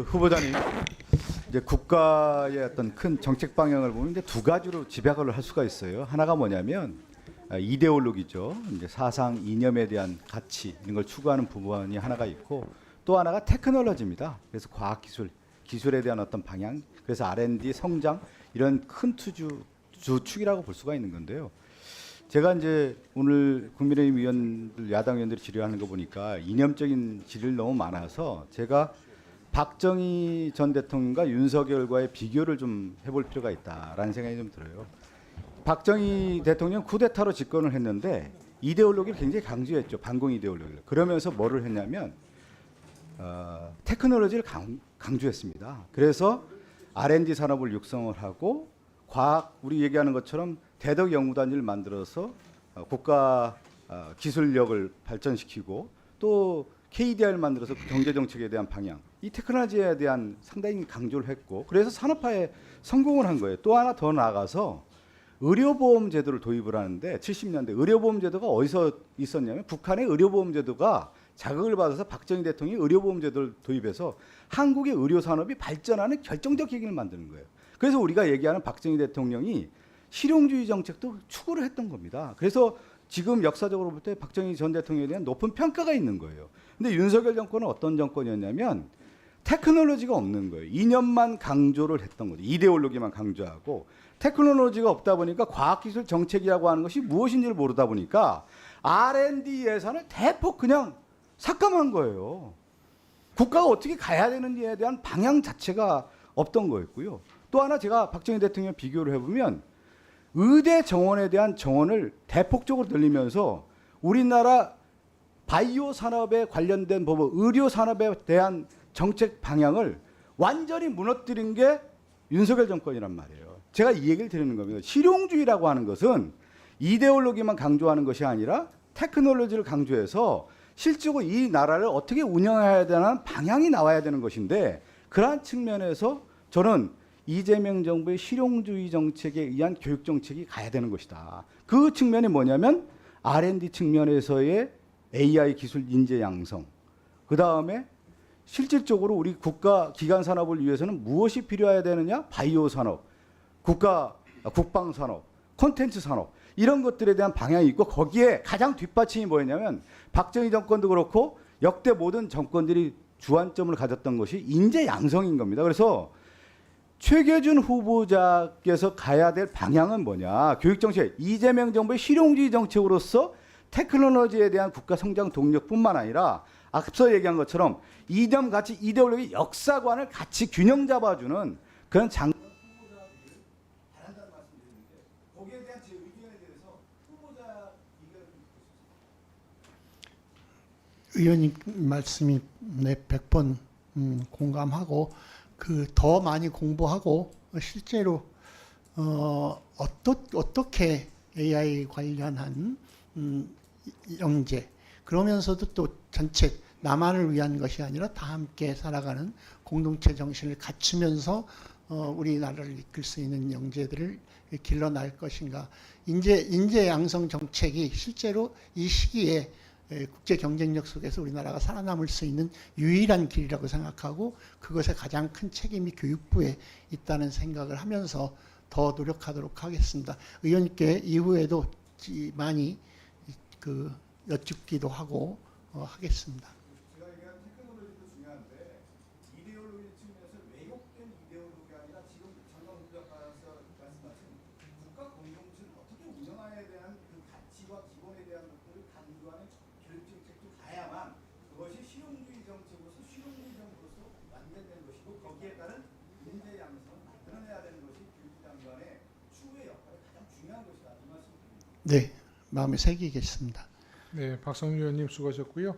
후보자님, 이제 국가의 어떤 큰 정책 방향을 보면 이제 두 가지로 집약을 할 수가 있어요. 하나가 뭐냐면 이데올로기죠. 이제 사상 이념에 대한 가치 이런 걸 추구하는 부분이 하나가 있고, 또 하나가 테크놀로지입니다. 그래서 과학 기술에 대한 어떤 방향, 그래서 R&D 성장 이런 큰 주축이라고 볼 수가 있는 건데요. 제가 이제 오늘 국민의힘 의원들, 야당 의원들이 질의하는 거 보니까 이념적인 질의를 너무 많아서 제가 박정희 전 대통령과 윤석열과의 비교를 좀 해볼 필요가 있다라는 생각이 좀 들어요. 박정희 대통령 쿠데타로 집권을 했는데 이데올로기를 굉장히 강조했죠. 반공 이데올로기를. 그러면서 뭐를 했냐면 테크놀로지를 강조했습니다. 그래서 R&D 산업을 육성을 하고 과학, 우리 얘기하는 것처럼 대덕 연구단지를 만들어서 국가 기술력을 발전시키고, 또 KDI를 만들어서 경제 정책에 대한 방향, 이 테크놀로지에 대한 상당히 강조를 했고, 그래서 산업화에 성공을 한 거예요. 또 하나 더 나아가서 의료보험 제도를 도입을 하는데, 70년대 의료보험 제도가 어디서 있었냐면 북한의 의료보험 제도가 자극을 받아서 박정희 대통령이 의료보험 제도를 도입해서 한국의 의료 산업이 발전하는 결정적 계기를 만드는 거예요. 그래서 우리가 얘기하는 박정희 대통령이 실용주의 정책도 추구를 했던 겁니다. 그래서 지금 역사적으로 볼 때 박정희 전 대통령에 대한 높은 평가가 있는 거예요. 근데 윤석열 정권은 어떤 정권이었냐면 테크놀로지가 없는 거예요. 이념만 강조를 했던 거죠. 이데올로기만 강조하고, 테크놀로지가 없다 보니까 과학기술 정책이라고 하는 것이 무엇인지를 모르다 보니까 R&D 예산을 대폭 그냥 삭감한 거예요. 국가가 어떻게 가야 되는지에 대한 방향 자체가 없던 거였고요. 또 하나 제가 박정희 대통령 비교를 해보면 의대 정원에 대한 정원을 대폭적으로 늘리면서 우리나라 바이오 산업에 관련된 부분, 의료 산업에 대한 정책 방향을 완전히 무너뜨린 게 윤석열 정권이란 말이에요. 제가 이 얘기를 드리는 겁니다. 실용주의라고 하는 것은 이데올로기만 강조하는 것이 아니라 테크놀로지를 강조해서 실제로 이 나라를 어떻게 운영해야 되는 방향이 나와야 되는 것인데, 그러한 측면에서 저는 이재명 정부의 실용주의 정책에 의한 교육 정책이 가야 되는 것이다. 그 측면이 뭐냐면 R&D 측면에서의 AI 기술 인재 양성, 그 다음에 실질적으로 우리 국가 기관 산업을 위해서는 무엇이 필요해야 되느냐? 바이오 산업, 국방 산업, 콘텐츠 산업, 이런 것들에 대한 방향이 있고, 거기에 가장 뒷받침이 뭐였냐면 박정희 정권도 그렇고 역대 모든 정권들이 주안점을 가졌던 것이 인재 양성인 겁니다. 그래서 최계준 후보자께서 가야 될 방향은 뭐냐? 교육정책, 이재명 정부의 실용주의 정책으로서 테크놀로지에 대한 국가 성장 동력뿐만 아니라 앞서 얘기한 것처럼 이념 가치, 이데올로기, 역사관을 같이 균형 잡아주는 그런 장관 후보자들을 바란다는 말씀드리는데, 거기에 대한 제 의견에 대해서 후보자 의견을 듣고 싶습니다. 의원님 말씀이 100번 공감하고, 더 많이 공부하고 실제로 어떻게 AI 관련한 영재, 그러면서도 또 전체 나만을 위한 것이 아니라 다 함께 살아가는 공동체 정신을 갖추면서 우리나라를 이끌 수 있는 영재들을 길러낼 것인가. 인재 양성 정책이 실제로 이 시기에 국제 경쟁력 속에서 우리나라가 살아남을 수 있는 유일한 길이라고 생각하고, 그것의 가장 큰 책임이 교육부에 있다는 생각을 하면서 더 노력하도록 하겠습니다. 의원님께 이후에도 많이 여쭙기도 하고 하겠습니다. 제가 얘기한 테크놀로지도 중요한데, 이데올로기 측면에서 왜곡된 이데올로기가 아니라 지금 장관 후보자께서 말씀하신 국가 공동체를 어떻게 운영해야 되는 그 가치와 기본에 대한 것들을 강조하는 교육 정책도 가야만 그것이 실용주의 정책으로서 완전된 것이고, 거기에 따른 인재 양성을 만들어내야 되는 것이 교육부 장관의 추후의 역할이 가장 중요한 것이다, 이 말씀을 드립니다. 네, 마음에 새기겠습니다. 네, 박성준 의원님 수고하셨고요.